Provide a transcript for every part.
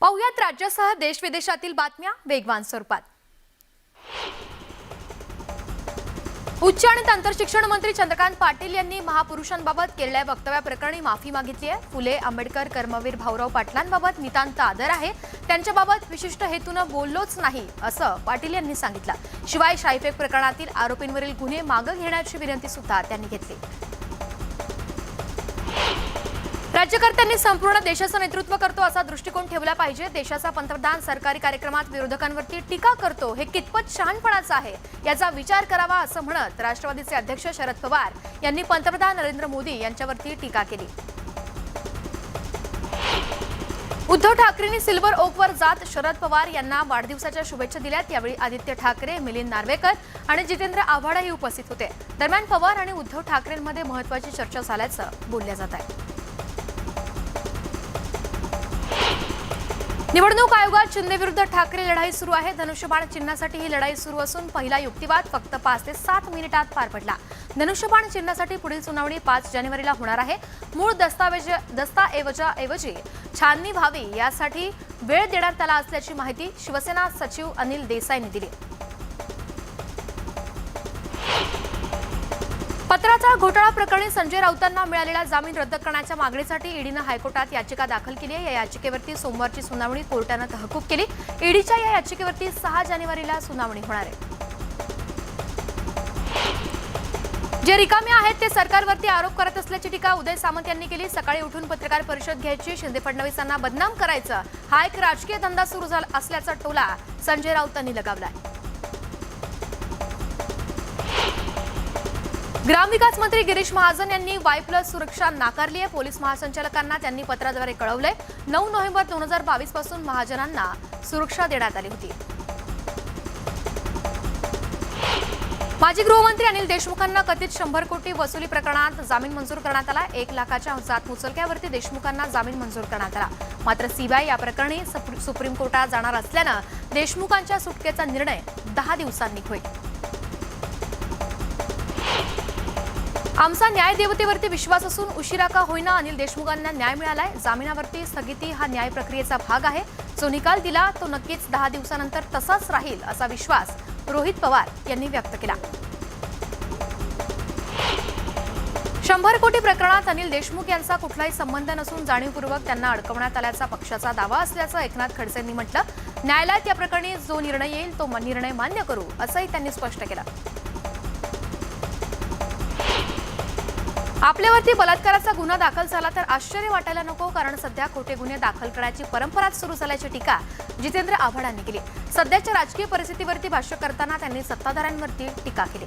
पाहुयात राज्यासह देश विदेशातील बातम्या वेगवान स्वरूपात। उच्च आणि तंत्रशिक्षण मंत्री चंद्रकांत पाटील यांनी महापुरुषांबाबत केलेल्या वक्तव्याप्रकरणी माफी मागितली आहे। फुले आंबेडकर कर्मवीर भाऊराव पाटलांबाबत नितांत आदर आहे, त्यांच्याबाबत विशिष्ट हेतूने बोललोच नाही असं पाटील यांनी सांगितलं। शिवाय शाईफेक प्रकरणातील आरोपींवरील गुन्हे मागे घेण्याची विनंती सुद्धा त्यांनी घेतली। राज्यकर्त्यांनी संपूर्ण देशाचं नेतृत्व करतो असा दृष्टिकोन ठेवला पाहिजे। देशाचा पंतप्रधान सरकारी कार्यक्रमात विरोधकांवरती टीका करतो हे कितपत शहाणपणाचं आहे याचा विचार करावा असं म्हणत राष्ट्रवादीचे अध्यक्ष शरद पवार यांनी पंतप्रधान नरेंद्र मोदी यांच्यावरती टीका केली। उद्धव ठाकरेंनी सिल्वर ओकवर जात शरद पवार यांना वाढदिवसाच्या शुभेच्छा दिल्यात। यावेळी आदित्य ठाकरे, मिलिंद नार्वेकर आणि जितेंद्र आव्हाडही उपस्थित होते। दरम्यान पवार आणि उद्धव ठाकरेंमध्ये महत्त्वाची चर्चा झाल्याचं बोललं जात आहे। निवडणूक आयोगात शिंदे विरुद्ध ठाकरे लढाई सुरू आहे। धनुष्यबाण चिन्हासाठी ही लढाई सुरू असून पहिला युक्तिवाद फक्त 5 ते 7 मिनिटात पार पडला। धनुष्यबाण चिन्हासाठी पुढील सुनावणी 5 जानेवारीला होणार आहे। मूळ दस्ताऐवजाऐवजी छाननी व्हावी यासाठी वेळ देण्यात आला असल्याची माहिती शिवसेना सचिव अनिल देसाईंनी दिली। पत्राचा घोटाळा प्रकरणी संजय राऊतांना मिळालेला जामीन रद्द करण्याच्या मागणीसाठी ईडीने हायकोर्टात याचिका दाखल केली आहे। या याचिकेवरती सोमवारची सुनावणी कोर्टाने तहकूब केली। ईडीच्या या याचिकेवरती 6 जानेवारीला सुनावणी होणार आहे। जे रिकामे आहेत ते सरकारवरती आरोप करत असल्याची टीका उदय सामंत यांनी केली। सकाळी उठून पत्रकार परिषद घ्यायची, शिंदे फडणवीसांना बदनाम करायचं हा एक राजकीय धंदा सुरू झाला असल्याचा टोला संजय राऊतांनी लगावलाय। ग्रामविकास मंत्री गिरीश महाजन यांनी Y+ सुरक्षा नाकारली आहे। पोलीस महासंचालकांना त्यांनी पत्राद्वारे कळवले। 9 नोव्हेंबर 2022 पासून महाजनांना सुरक्षा देण्यात आली होती। माजी गृहमंत्री अनिल देशमुखांना कथित 100 कोटी वसुली प्रकरणात जामीन मंजूर करण्यात आला। 1 लाखाच्या जात मुचलक्यावरती देशमुखांना जामीन मंजूर करण्यात आला। मात्र सीबीआय या प्रकरणी सुप्रीम कोर्टात जाणार असल्यानं देशमुखांच्या सुटकेचा निर्णय 10 दिवसांनी होईल। आमचा न्याय देवतेवरती विश्वास असून उशिरा का होईना अनिल देशमुखांना न्याय मिळालाय। जामिनावरती स्थगिती हा न्याय प्रक्रियेचा भाग आहे। जो निकाल दिला तो नक्कीच 10 दिवसानंतर तसाच राहील असा विश्वास रोहित पवार यांनी व्यक्त केला। 100 कोटी प्रकरणात अनिल देशमुख यांचा कुठलाही संबंध नसून जाणीवपूर्वक त्यांना अडकवण्यात आल्याचा पक्षाचा दावा असल्याचं एकनाथ खडसेंनी म्हटलं। न्यायालयात या प्रकरणी जो निर्णय येईल तो निर्णय मान्य करू असंही त्यांनी स्पष्ट केलं। आपल्यावरती बलात्काराचा गुन्हा दाखल झाला तर आश्चर्य वाटायला नको, कारण सध्या खोटे गुन्हे दाखल करण्याची परंपराच सुरू झाल्याची टीका जितेंद्र आव्हाडांनी केली। सध्याच्या राजकीय परिस्थितीवरती भाष्य करताना त्यांनी सत्ताधाऱ्यांवरती टीका केली।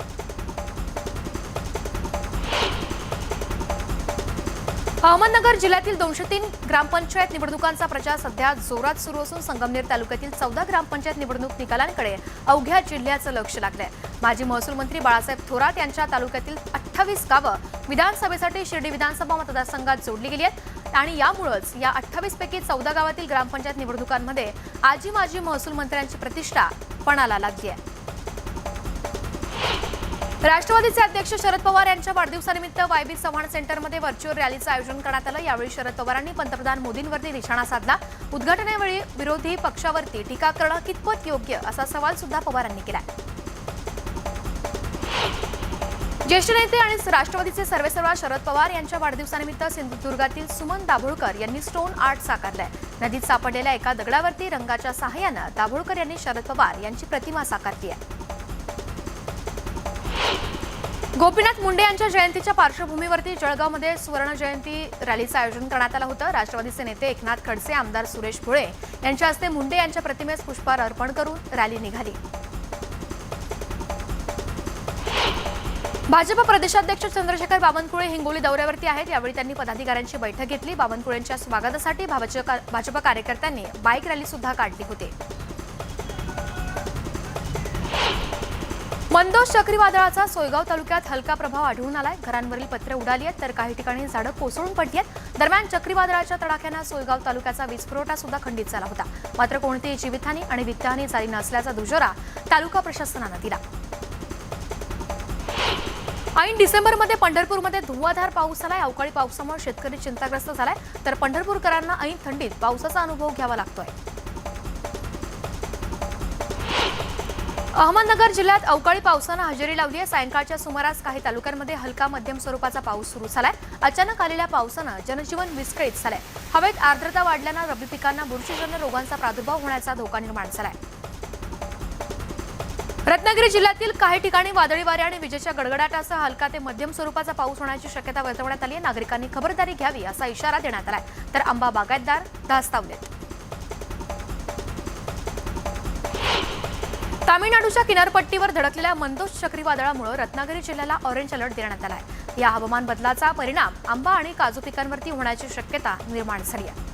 अहमदनगर जिल्ह्यातील 203 ग्रामपंचायत निवडणुकांचा प्रचार सध्या जोरात सुरू असून संगमनेर तालुक्यातील 14 ग्रामपंचायत निवडणूक निकालांकडे अवघ्या जिल्ह्याचं लक्ष लागलंय। माजी महसूल मंत्री बाळासाहेब थोरात यांच्या तालुक्यातील 28 गावं विधानसभेसाठी शिर्डी विधानसभा मतदारसंघात जोडली गेली आहेत आणि यामुळेच या 28 पैकी 14 गावातील ग्रामपंचायत निवडणुकांमध्ये आजी माजी महसूल मंत्र्यांची प्रतिष्ठा पणाला लागली आहे। राष्ट्रवादीचे अध्यक्ष शरद पवार यांच्या वाढदिवसानिमित्त YB चव्हाण सेंटरमध्ये व्हर्च्युअल रॅलीचं आयोजन करण्यात आलं। यावेळी शरद पवारांनी पंतप्रधान मोदींवरती निशाणा साधला। उद्घाटनावेळी विरोधी पक्षावरती टीका करणं कितपत योग्य असा सवाल सुद्धा पवारांनी केला। ज्येष्ठ नेते आणि राष्ट्रवादीचे सर्वेसर्वा शरद पवार यांच्या वाढदिवसानिमित्त सिंधुदुर्गातील सुमन दाभोळकर यांनी स्टोन आर्ट साकारलंय। नदीत सापडलेल्या एका दगडावरती रंगाच्या सहाय्यानं दाभोळकर यांनी शरद पवार यांची प्रतिमा साकारली आहे। गोपीनाथ मुंडे यांच्या जयंतीच्या पार्श्वभूमीवरती जळगावमध्ये सुवर्ण जयंती रॅलीचं आयोजन करण्यात आलं होतं। राष्ट्रवादीचे नेते एकनाथ खडसे, आमदार सुरेश भोळे यांच्या हस्ते मुंडे यांच्या प्रतिमेस पुष्पहार अर्पण करून रॅली निघाली। भाजप प्रदेशाध्यक्ष चंद्रशेखर बावनकुळे हिंगोली दौऱ्यावरती आहेत। यावेळी त्यांनी पदाधिकाऱ्यांची बैठक घेतली। बावनकुळेंच्या स्वागतासाठी भाजप कार्यकर्त्यांनी बाईक रॅली सुद्धा काढली होती। मंदोस चक्रीवादळाचा सोयगाव तालुक्यात हलका प्रभाव आढळून आलाय। घरांवरील पत्रे उडाली आहेत तर काही ठिकाणी झाडं कोसळून पडली आहेत। दरम्यान चक्रीवादळाच्या तडाख्यानं सोयगाव तालुक्याचा वीज पुरवठा सुद्धा खंडित झाला होता। मात्र कोणतीही जीवितहानी आणि वित्तहानी झाली नसल्याचा दुजोरा तालुका प्रशासनानं दिला। ऐन डिसेंबरमध्ये पंढरपूरमध्ये धुव्वाधार पाऊस झालाय. अवकाळी पावसामुळे शेतकरी चिंताग्रस्त झालाय, तर पंढरपूरकरांना ऐन थंडीत पावसाचा अनुभव घ्यावा लागतोय. अहमदनगर जिल्ह्यात अवकाळी पावसानं हजेरी लावली आहे. सायंकाळच्या सुमारास काही तालुक्यांमध्ये हलका मध्यम स्वरूपाचा पाऊस सुरू झालाय. अचानक आलेल्या पावसानं जनजीवन विस्कळीत झालंय. हवेत आर्द्रता वाढल्यानं रब्बी पिकांना बुरशीजन्य रोगांचा प्रादुर्भाव होण्याचा धोका निर्माण झालाय. रत्नागिरी जिल्ह्यातील काही ठिकाणी वादळी वारे आणि विजेच्या गडगडाटासह हलका ते मध्यम स्वरूपाचा पाऊस होण्याची शक्यता वर्तवण्यात आली आहे. नागरिकांनी खबरदारी घ्यावी असा इशारा देण्यात आलाय. तर आंबा बागायतदार धास्तावलेत. तामिळनाडूच्या किनारपट्टीवर धडकलेल्या मंदोज चक्रीवादळामुळे रत्नागिरी जिल्ह्याला ऑरेंज अलर्ट देण्यात आला आहे. या हवामान बदलाचा परिणाम आंबा आणि काजू पिकांवरती होण्याची शक्यता निर्माण झाली आहे.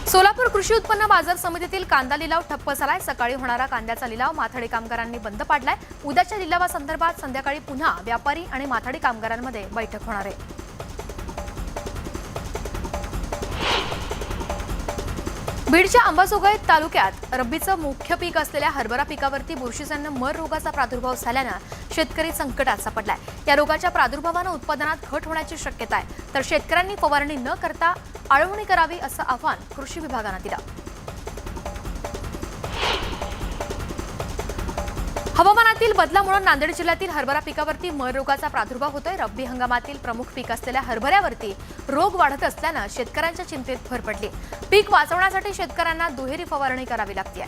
सोलापूर कृषी उत्पन्न बाजार समितीतील कांदा लिलाव ठप्प झालाय. सकाळी होणारा कांद्याचा लिलाव माथाडी कामगारांनी बंद पाडलाय. उद्याच्या लिलावासंदर्भात संध्याकाळी पुन्हा व्यापारी आणि माथाडी कामगारांमध्ये बैठक होणार आहे. बीडच्या अंबाजोगाई तालुक्यात रब्बीचं मुख्य पीक असलेल्या हरभरा पिकावरती बुरशीजन्य मर रोगाचा प्रादुर्भाव झाल्यानं शेतकरी संकटात सापडलाय. या रोगाच्या प्रादुर्भावानं उत्पादनात घट होण्याची शक्यता आहे, तर शेतकऱ्यांनी फवारणी न करता आळवणी करावी असं आवाहन कृषी विभागानं दिलं. हवामानातील बदलामुळे नांदेड जिल्ह्यातील हरभरा पिकावरती मर रोगाचा प्रादुर्भाव होतोय. रब्बी हंगामातील प्रमुख पीक असलेल्या हरभऱ्यावरती रोग वाढत असल्यानं शेतकऱ्यांच्या चिंतेत भर पडली. पीक वाचवण्यासाठी शेतकऱ्यांना दुहेरी फवारणी करावी लागते.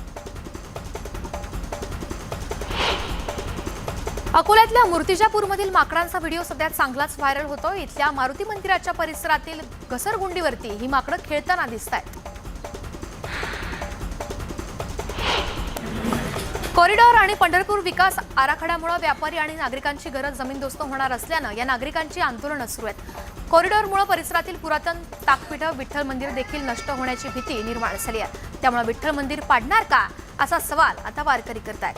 अकोल्यातल्या मूर्तिजापूरमधील माकडांचा व्हिडिओ सध्या चांगलाच व्हायरल होतोय. इथल्या मारुती मंदिराच्या परिसरातील घसरगुंडीवरती ही माकडं खेळताना दिसतायत. कॉरिडॉर आणि पंढरपूर विकास आराखड्यामुळे व्यापारी आणि नागरिकांची गरज जमीनदोस्त होणार असल्यानं या नागरिकांची आंदोलनं सुरू आहेत. कॉरिडॉरमुळे परिसरातील पुरातन ताकपीठं विठ्ठल मंदिर देखील नष्ट होण्याची भीती निर्माण झाली आहे. त्यामुळे विठ्ठल मंदिर पाडणार का असा सवाल आता वारकरी करतायत.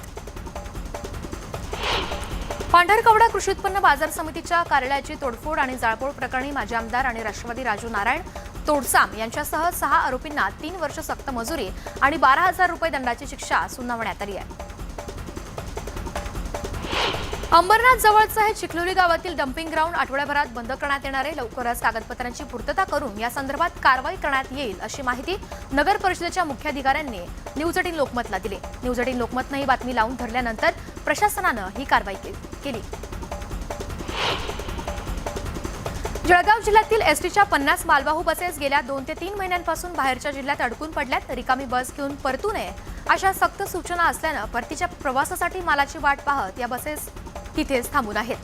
पांढरकवडा कृषी उत्पन्न बाजार समितीच्या कार्यालयाची तोडफोड आणि जाळपोळ प्रकरणी माजी आमदार आणि राष्ट्रवादी राजू नारायण तोडसाम यांच्यासह 6 आरोपींना 3 वर्ष सक्त मजुरी आणि 12,000 रुपये दंडाची शिक्षा सुनावण्यात आली आहे. अंबरनाथ जवळचं हे चिखलोली गावातील डम्पिंग ग्राउंड आठवड्याभरात बंद करण्यात येणार आहे. लवकरच कागदपत्रांची पूर्तता करून या संदर्भात कारवाई करण्यात येईल अशी माहिती नगर परिषदेच्या मुख्याधिकाऱ्यांनी न्यूज 18 लोकमतला दिली. न्यूज 18 लोकमतनं ही बातमी लावून धरल्यानंतर प्रशासनानं ही कारवाई केली. जळगाव जिल्ह्यातील एसटीच्या 50 मालवाहू बसेस गेल्या 2 ते 3 महिन्यांपासून बाहेरच्या जिल्ह्यात अडकून पडल्यात. रिकामी बस घेऊन परतू नये अशा सक्त सूचना असल्यानं परतीच्या प्रवासासाठी मालाची वाट पाहत या बसेस तिथेच थांबून आहेत.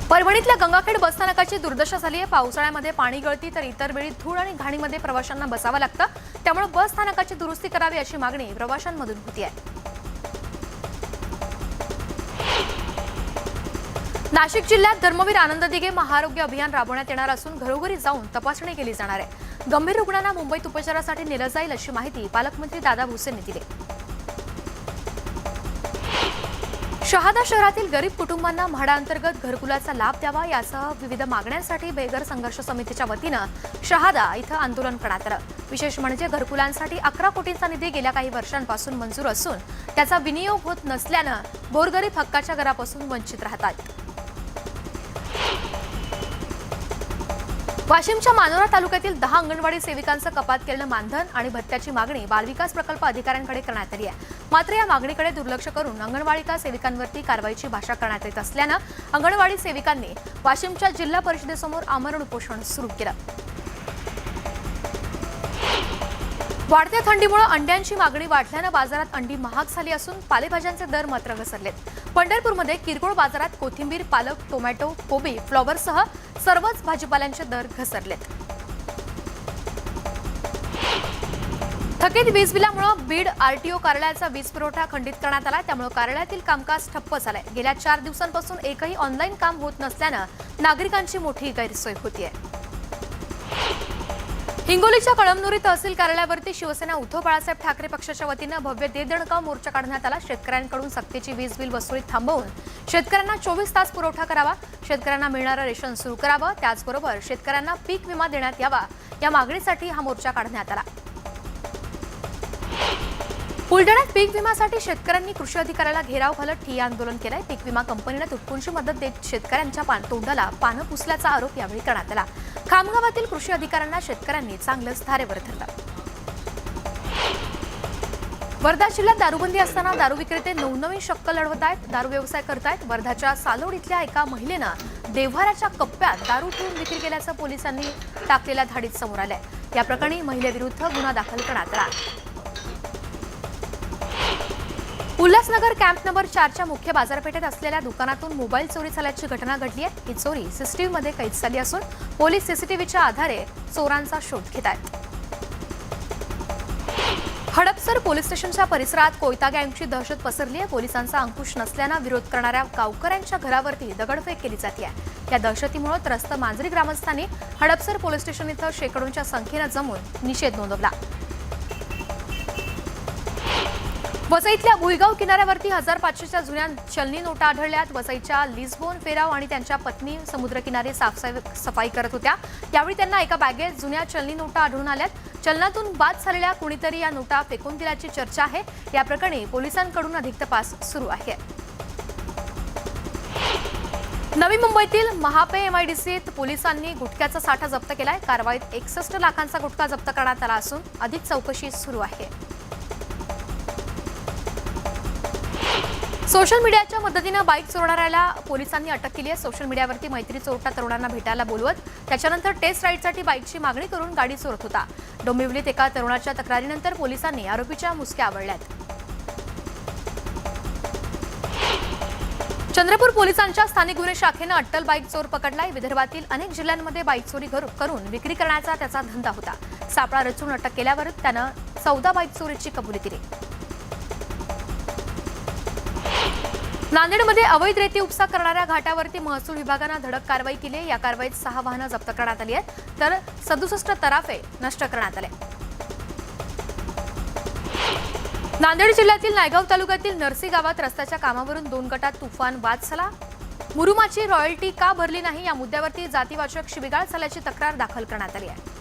परभणीतल्या गंगाखेड बसस्थानकाची दुर्दशा झाली आहे. पावसाळ्यामध्ये पाणी गळती तर इतर वेळी धूळ आणि घाणीमध्ये प्रवाशांना बसावं लागतं. त्यामुळे बस स्थानकाची दुरुस्ती करावी अशी मागणी प्रवाशांमधून होती आहे. नाशिक जिल्ह्यात धर्मवीर आनंद दिघे महाआरोग्य अभियान राबवण्यात येणार असून घरोघरी जाऊन तपासणी केली जाणार आहे. गंभीर रुग्णांना मुंबईत उपचारासाठी नेलं जाईल अशी माहिती पालकमंत्री दादा भुसेंनी दिली. शहादा शहरातील गरीब कुटुंबांना म्हाडाअंतर्गत घरकुलाचा लाभ द्यावा यासह विविध मागण्यांसाठी बेघर संघर्ष समितीच्या वतीनं शहादा इथं आंदोलन करण्यात आलं. विशेष म्हणजे घरकुलांसाठी 11 कोटींचा निधी गेल्या काही वर्षांपासून मंजूर असून त्याचा विनियोग होत नसल्यानं गोरगरीब हक्काच्या घरापासून वंचित राहतात. वाशिमच्या मानोरा तालुक्यातील 10 अंगणवाडी सेविकांचं कपात केलेलं मानधन आणि भत्त्याची मागणी बालविकास प्रकल्प अधिकाऱ्यांकडे करण्यात आली आहे. मात्र या मागणीकडे दुर्लक्ष करून अंगणवाडी सेविकांवरती कारवाईची भाषा करण्यात येत असल्यानं अंगणवाडी सेविकांनी वाशिमच्या जिल्हा परिषदेसमोर आमरण उपोषण सुरू केलं. वाढत्या थंडीमुळे अंड्यांची मागणी वाढल्यानं बाजारात अंडी महाग झाली असून पालेभाज्यांचे दर मात्र घसरलेत. पंढरपूरमध्ये किरकोळ बाजारात कोथिंबीर, पालक, टोमॅटो, कोबी, फ्लॉवरसह सर्वच भाजीपाल्यांचे दर घसरलेत. थकीत वीज बिलामुळे बीड आरटीओ कार्यालयाचा वीज पुरवठा खंडित करण्यात आला. त्यामुळे कार्यालयातील कामकाज ठप्प झालंय. गेल्या 4 दिवसांपासून एकही ऑनलाईन काम होत नसल्यानं नागरिकांची मोठी गैरसोय होतीये. हिंगोलीच्या कळमनुरी तहसील कार्यालयावरती शिवसेना उद्धव बाळासाहेब ठाकरे पक्षाच्या वतीनं भव्य दे-दणका मोर्चा काढण्यात आला. शेतकऱ्यांकडून सक्तीची वीज बिल वसुली थांबवून शेतकऱ्यांना 24 तास पुरवठा करावा, शेतकऱ्यांना मिळणारं रेशन सुरू करावं, त्याचबरोबर शेतकऱ्यांना पीक विमा देण्यात यावा या मागणीसाठी हा मोर्चा काढण्यात आला. बुलढाण्यात पीक विम्यासाठी शेतकऱ्यांनी कृषी अधिकाऱ्याला घेराव घालत ठिय्या आंदोलन केलंय। पीक विमा कंपनीने तुटपुंजी मदत देत शेतकऱ्यांच्या तोंडाला पानं पुसल्याचा आरोप यावेळी करण्यात आला। खामगावातील कृषी अधिकाऱ्यांना शेतकऱ्यांनी चांगलंच धारेवर धरलं। वर्धा जिल्ह्यात दारूबंदी असताना दारू विक्रेते नवनवीन शक्कल लढवत आहेत, दारू व्यवसाय करतायत। वर्धाच्या सालोड इथल्या एका महिलेनं देव्हाऱ्याच्या कप्प्यात दारू ठेवून विक्री केल्याचं पोलिसांनी टाकलेल्या धाडीत समोर आलंय। या प्रकरणी महिलेविरुद्ध गुन्हा दाखल करण्यात आला। उल्हासनगर कॅम्प नंबर 4च्या मुख्य बाजारपेठेत असलेल्या दुकानातून मोबाईल चोरी झाल्याची घटना घडली आहे। ही चोरी सीसीटीव्हीमध्ये कैद झाली असून पोलीस सीसीटीव्हीच्या आधारे चोरांचा शोध घेत आहेत। हडपसर पोलीस स्टेशनच्या परिसरात कोयता गँगची दहशत पसरली आहे। पोलिसांचा अंकुश नसल्यानं विरोध करणाऱ्या गावकऱ्यांच्या घरावरती दगडफेक केली जाते आहे। या दहशतीमुळे त्रस्त मांजरी ग्रामस्थांनी हडपसर पोलीस स्टेशन इथं शेकडोंच्या संख्येनं जमून निषेध नोंदवला। वसईतल्या भुईगाव किनाऱ्यावरती 1500च्या जुन्या चलनी नोटा आढळल्यात। वसईच्या लिस्बोन फेराव आणि त्यांच्या पत्नी समुद्रकिनारी सफाई करत होत्या। यावेळी त्यांना एका बॅगेत जुन्या चलनी नोटा आढळून आल्यात। चलनातून बाद झालेल्या कुणीतरी या नोटा फेकून दिल्याची चर्चा आहे। या प्रकरणी पोलिसांकडून अधिक तपास सुरू आहे। नवी मुंबईतील महापे एमआयडीसीत पोलिसांनी गुटख्याचा साठा जप्त केलाय। कारवाईत 61 लाखांचा गुटखा जप्त करण्यात आला असून अधिक चौकशी सुरू आहे। सोशल मीडियाच्या मदतीने बाईक चोरणाऱ्याला पोलिसांनी अटक केली आहे। सोशल मीडियावरती मैत्री चोरटा तरुणांना भेटायला बोलवत त्याच्यानंतर टेस्ट राईडसाठी बाईकची मागणी करून गाडी चोरत होता। डोंबिवलीत एका तरुणाच्या तक्रारीनंतर पोलिसांनी आरोपीच्या मुसक्या आवळल्यात। चंद्रपूर पोलिसांच्या स्थानिक गुन्हे शाखेनं अट्टल बाईक चोर पकडलाय। विदर्भातील अनेक जिल्ह्यांमध्ये बाईक चोरी करून विक्री करण्याचा त्याचा धंदा होता। सापळा रचून अटक केल्यावर त्यानं 14 बाईक चोरीची कबुली दिली। नांदेडमध्ये अवैध रेती उपसा करणाऱ्या घाटावरती महसूल विभागानं धडक कारवाई केली। या कारवाईत 6 वाहनं जप्त करण्यात आली आहेत तर 67 तराफे नष्ट करण्यात आले। नांदेड जिल्ह्यातील नायगाव तालुक्यातील नरसी गावात रस्त्याच्या कामावरून 2 गटात तुफान वाद झाला। मुरुमाची रॉयल्टी का भरली नाही या मुद्द्यावरती जातीवाचक शिवीगाळ झाल्याची तक्रार दाखल करण्यात आली आहे।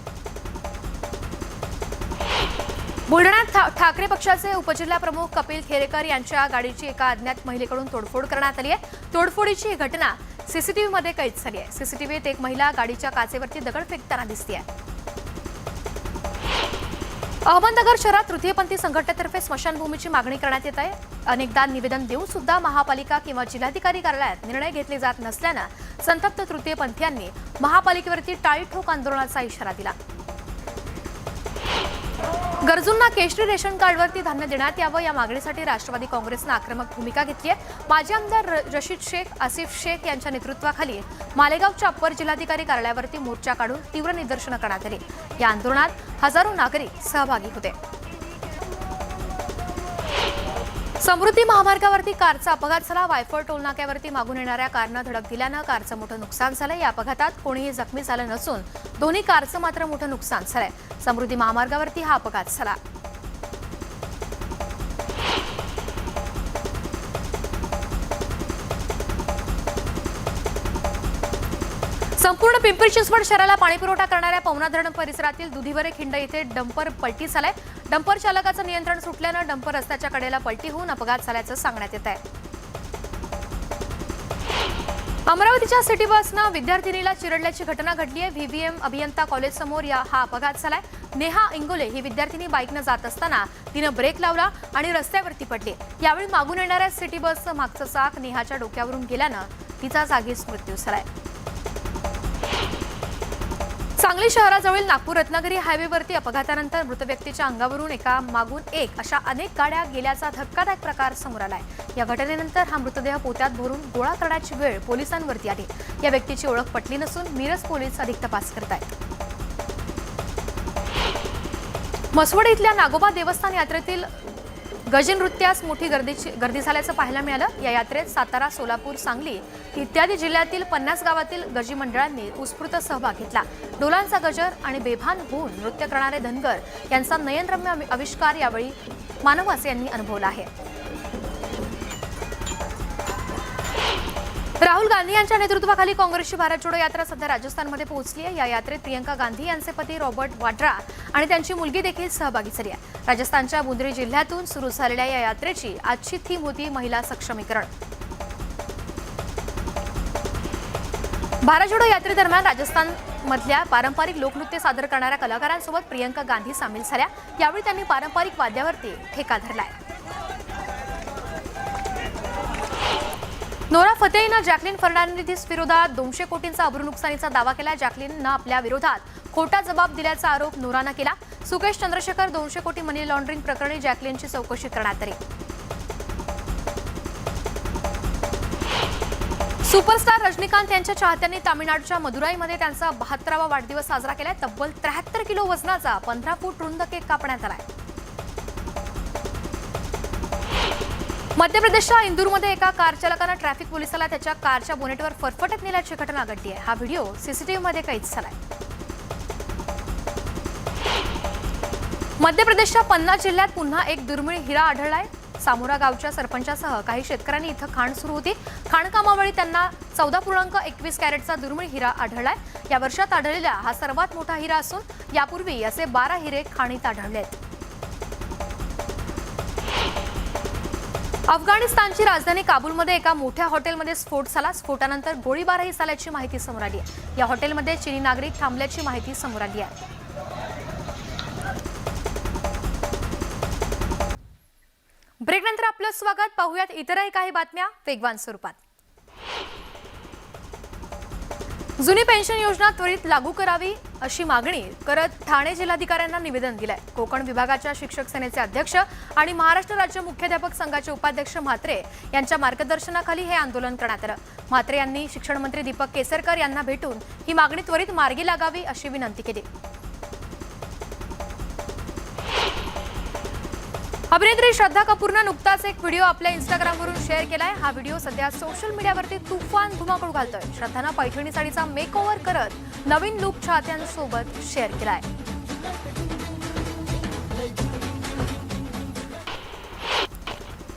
बुलढाण्यात ठाकरे पक्षाचे उपजिल्हाप्रमुख कपिल खेरेकर यांच्या गाडीची एका अज्ञात महिलेकडून तोडफोड करण्यात आली आहे। तोडफोडीची घटना सीसीटीव्हीमध्ये कैद झाली आहे। सीसीटीव्हीत एक महिला गाडीच्या काचेवरती दगड फेकताना दिसते। अहमदनगर शहरात तृतीयपंथी संघटनेतर्फे स्मशानभूमीची मागणी करण्यात येत आहे। अनेकदा निवेदन देऊन सुद्धा महापालिका किंवा जिल्हाधिकारी कार्यालयात निर्णय घेतले जात नसल्यानं संतप्त तृतीयपंथीयांनी महापालिकेवरती टाळीठोक आंदोलनाचा इशारा दिला। गरजूंना केशरी रेशन कार्डवरती धान्य देण्यात यावं या मागणीसाठी राष्ट्रवादी काँग्रेसनं आक्रमक भूमिका घेतली आहे। माजी आमदार रशीद शेख, आसिफ शेख यांच्या नेतृत्वाखाली मालेगावच्या अप्पर जिल्हाधिकारी कार्यालयावरती मोर्चा काढून तीव्र निदर्शनं करण्यात आली। या आंदोलनात हजारो नागरिक सहभागी होते। समृद्धी महामार्गावरती कारचा अपघात झाला। वायफळ टोलनाक्यावरती मागून येणाऱ्या कारनं धडक दिल्यानं कारचं मोठं नुकसान झालं। या अपघातात कोणीही जखमी झालं नसून दोन्ही कारचं मात्र मोठं नुकसान झालंय। समृद्धी महामार्गावरती हा अपघात झाला। संपूर्ण पिंपरी चिंचवड शहराला पाणीपुरवठा करणाऱ्या पवना धरण परिसरातील दुधीवरे खिंड येथे डंपर पलटी झालाय। डंपर चालकाचं नियंत्रण सुटल्यानं डंपर रस्त्याच्या कडेला पलटी होऊन अपघात झाल्याचं सांगण्यात येत आहे। अमरावतीच्या सिटी बसनं विद्यार्थिनीला चिरडल्याची घटना घडली आहे। व्हीव्हीएम अभियंता कॉलेज समोर हा अपघात झालाय। नेहा इंगोले ही विद्यार्थिनी बाईकनं जात असताना तिनं ब्रेक लावला आणि रस्त्यावरती पडली। यावेळी मागून येणाऱ्या सिटी बसचं मागचं चाक नेहाच्या डोक्यावरून गेल्यानं तिचा जागीच मृत्यू झालाय। सांगली शहराजवळील नागपूर रत्नागिरी हायवेवरती अपघातानंतर मृत व्यक्तीच्या अंगावरून एका मागून एक अशा अनेक गाड्या गेल्याचा धक्कादायक प्रकार समोर आलाय। या घटनेनंतर हा मृतदेह पोत्यात भरून गोळा करण्याची वेळ पोलिसांवरती आली। या व्यक्तीची ओळख पटली नसून मिरज पोलीस अधिक तपास करत आहेत। मसवड इथल्या नागोबा देवस्थान यात्रेतील गजनृत्यास मोठी गर्दी झाल्याचं पाहायला मिळालं। या यात्रेत सातारा, सोलापूर, सांगली इत्यादी जिल्ह्यातील 50 गावातील गजी मंडळांनी उत्स्फूर्त सहभाग घेतला। डोलांचा गजर आणि बेभान होऊन नृत्य करणारे धनगर यांचा नयनरम्य आविष्कार यावेळी मानवास यांनी अनुभवला आहे। राहुल गांधी यांच्या नेतृत्वाखाली काँग्रेसची भारत जोडो यात्रा सध्या राजस्थानमध्ये पोहोचली आहे। या यात्रेत प्रियंका गांधी यांचे पती रॉबर्ट वाड्रा आणि त्यांची मुलगी देखील सहभागी झाली आहे। राजस्थानच्या बुंदेली जिल्ह्यातून सुरू झालेल्या या यात्रेची आजची थीम होती महिला सक्षमीकरण। भारत जोडो यात्रेदरम्यान राजस्थानमधल्या पारंपरिक लोकनृत्य सादर करणाऱ्या कलाकारांसोबत प्रियंका गांधी सामील झाल्या। यावेळी त्यांनी पारंपरिक वाद्यावरती ठेका धरलाय। नोरा फतेहीनं जॅकलिन फर्नांडिस विरोधात 200 कोटींचा अब्रू नुकसानीचा दावा केला। जॅकलिननं आपल्या विरोधात खोटा जबाब दिल्याचा आरोप नोरानं केला। सुकेश चंद्रशेखर 200 कोटी मनी लॉन्ड्रिंग प्रकरणी जॅकलिनची चौकशी करण्यात आली। सुपरस्टार रजनीकांत यांच्या चाहत्यांनी तामिळनाडूच्या मदुराईमध्ये त्यांचा 72वा वाढदिवस साजरा केलाय। तब्बल 73 किलो वजनाचा 15 फूट रुंद केक कापण्यात आलाय। मध्य प्रदेशच्या इंदूरमध्ये एका कार चालकानं ट्रॅफिक पोलिसाला त्याच्या कारच्या बोनेटवर फरफटत नेल्याची घटना घडली आहे। हा व्हिडिओ सीसीटीव्हीमध्ये कैद झालाय। मध्य प्रदेशच्या पन्ना जिल्ह्यात पुन्हा एक दुर्मिळ हिरा आढळलाय। सामोरा गावच्या सरपंचासह काही शेतकऱ्यांनी इथं खाण सुरू होती। खाणकामावेळी त्यांना 14.21 कॅरेटचा दुर्मिळ हिरा आढळलाय। या वर्षात आढळलेला हा सर्वात मोठा हिरा असून यापूर्वी असे 12 हिरे खाणीत आढळलेत। अफगाणिस्तानची राजधानी काबूलमध्ये एका मोठ्या हॉटेलमध्ये स्फोट झाला। स्फोटानंतर गोळीबारही झाल्याची माहिती समोर आली आहे। या हॉटेलमध्ये चीनी नागरिक थांबल्याची माहिती समोर आली आहे। ब्रेकनंतर आपलं स्वागत। पाहूयात इतरही काही बातम्या वेगवान स्वरूपात। जुनी पेन्शन योजना त्वरित लागू करावी अशी मागणी करत ठाणे जिल्हाधिकाऱ्यांना निवेदन दिलंय। कोकण विभागाच्या शिक्षक सेनेचे अध्यक्ष आणि महाराष्ट्र राज्य मुख्याध्यापक संघाचे उपाध्यक्ष म्हात्रे यांच्या मार्गदर्शनाखाली हे आंदोलन करण्यात आलं। म्हात्रे यांनी शिक्षण मंत्री दीपक केसरकर यांना भेटून ही मागणी त्वरित मार्गी लागावी अशी विनंती केली। अभिनेत्री श्रद्धा कपूरनं नुकताच एक व्हिडिओ आपल्या इंस्टाग्रामवरून शेअर केलाय। हा व्हिडिओ सध्या सोशल मीडियावरती तुफान धुमाकूळ घालतोय। श्रद्धानं पैठणी साडीचा मेकओव्हर करत नवीन लुक चाहत्यांसोबत शेअर केलाय।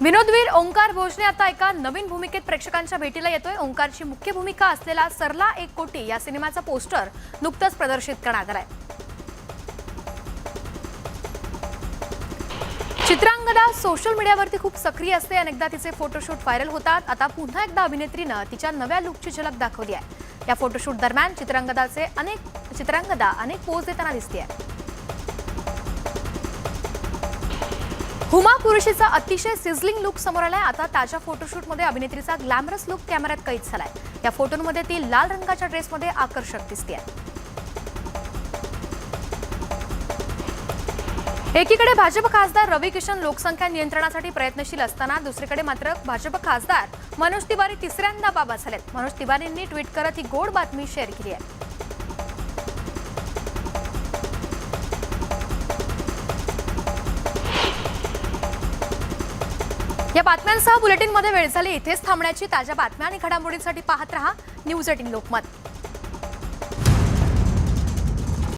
विनोदवीर ओंकार भोजने आता एका नवीन भूमिकेत प्रेक्षकांच्या भेटीला येतोय। ओंकारची मुख्य भूमिका असलेला सरला एक कोटी या सिनेमाचा पोस्टर नुकताच प्रदर्शित करण्यात आलाय। चित्रांगदा सोशल मीडियावरती खूप सक्रिय असते। अनेकदा तिचे फोटोशूट व्हायरल होतात। आता पुन्हा एकदा अभिनेत्रीनं तिच्या नव्या लुकची झलक दाखवली आहे। या फोटोशूट दरम्यान चित्रांगदा अनेक पोज देताना दिसतेय। हुमा कुरेशीचा अतिशय सिझलिंग लुक समोर आलाय। आता ताज्या फोटोशूटमध्ये अभिनेत्रीचा ग्लॅमरस लुक कॅमेऱ्यात कैद झालाय। या फोटोंमध्ये ती लाल रंगाच्या ड्रेसमध्ये आकर्षक दिसतेय। एकीकडे भाजप खासदार रवी किशन लोकसंख्या नियंत्रणासाठी प्रयत्नशील असताना दुसरीकडे मात्र भाजप खासदार मनोज तिवारी तिसऱ्यांदा बाबा झालेत। मनोज तिवारींनी ट्विट करत ही गोड बातमी शेअर केली आहे। या बातम्यांसह बुलेटिनमध्ये वेळ झाली इथेच थांबण्याची। ताज्या बातम्या आणि घडामोडींसाठी पाहत रहा न्यूज 18 लोकमत।